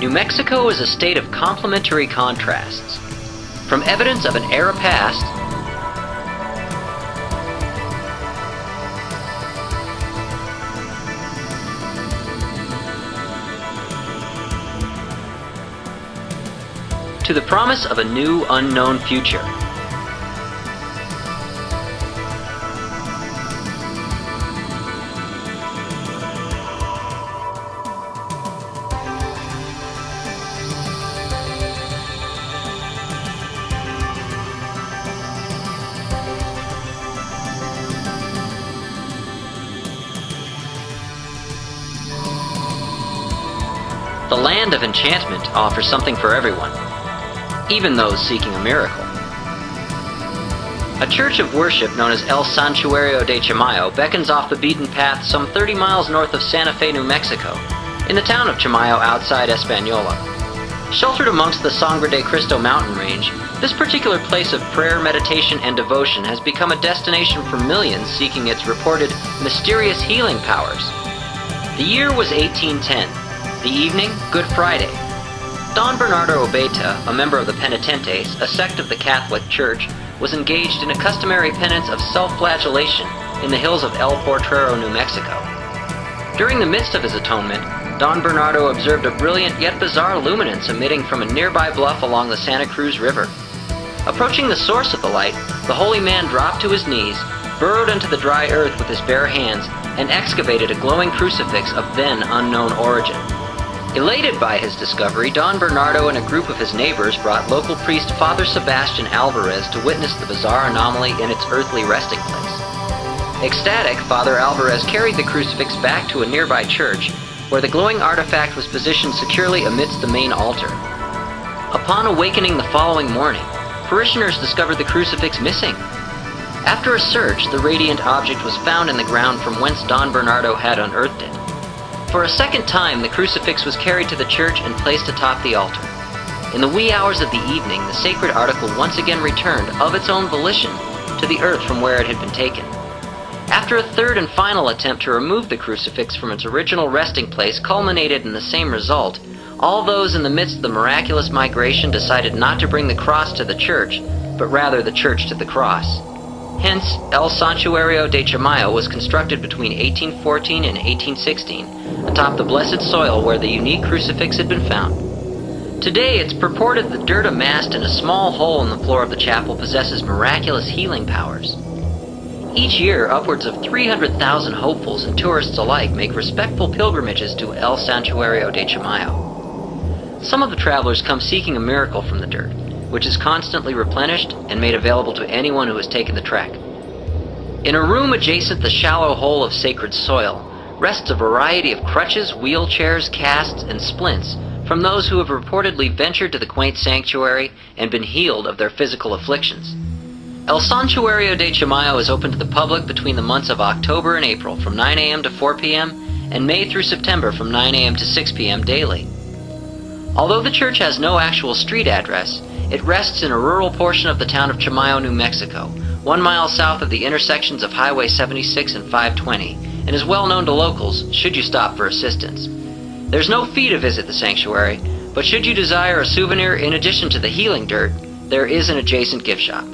New Mexico is a state of complementary contrasts. From evidence of an era past to the promise of a new, unknown future. The land of enchantment offers something for everyone, even those seeking a miracle. A church of worship known as El Santuario de Chimayo beckons off the beaten path some 30 miles north of Santa Fe, New Mexico, in the town of Chimayo outside Española. Sheltered amongst the Sangre de Cristo mountain range, this particular place of prayer, meditation, and devotion has become a destination for millions seeking its reported mysterious healing powers. The year was 1810. The evening, Good Friday. Don Bernardo Obeta, a member of the Penitentes, a sect of the Catholic Church, was engaged in a customary penance of self-flagellation in the hills of El Potrero, New Mexico. During the midst of his atonement, Don Bernardo observed a brilliant yet bizarre luminance emitting from a nearby bluff along the Santa Cruz River. Approaching the source of the light, the holy man dropped to his knees, burrowed into the dry earth with his bare hands, and excavated a glowing crucifix of then unknown origin. Elated by his discovery, Don Bernardo and a group of his neighbors brought local priest Father Sebastian Alvarez to witness the bizarre anomaly in its earthly resting place. Ecstatic, Father Alvarez carried the crucifix back to a nearby church, where the glowing artifact was positioned securely amidst the main altar. Upon awakening the following morning, parishioners discovered the crucifix missing. After a search, the radiant object was found in the ground from whence Don Bernardo had unearthed it. For a second time, the crucifix was carried to the church and placed atop the altar. In the wee hours of the evening, the sacred article once again returned, of its own volition, to the earth from where it had been taken. After a third and final attempt to remove the crucifix from its original resting place culminated in the same result, all those in the midst of the miraculous migration decided not to bring the cross to the church, but rather the church to the cross. Hence, El Santuario de Chimayo was constructed between 1814 and 1816, atop the blessed soil where the unique crucifix had been found. Today, it's purported the dirt amassed in a small hole in the floor of the chapel possesses miraculous healing powers. Each year, upwards of 300,000 hopefuls and tourists alike make respectful pilgrimages to El Santuario de Chimayo. Some of the travelers come seeking a miracle from the dirt, which is constantly replenished and made available to anyone who has taken the trek. In a room adjacent the shallow hole of sacred soil rests a variety of crutches, wheelchairs, casts, and splints from those who have reportedly ventured to the quaint sanctuary and been healed of their physical afflictions. El Santuario de Chimayo is open to the public between the months of October and April from 9 a.m. to 4 p.m. and May through September from 9 a.m. to 6 p.m. daily. Although the church has no actual street address, it rests in a rural portion of the town of Chimayo, New Mexico, 1 mile south of the intersections of Highway 76 and 520, and is well known to locals should you stop for assistance. There's no fee to visit the sanctuary, but should you desire a souvenir in addition to the healing dirt, there is an adjacent gift shop.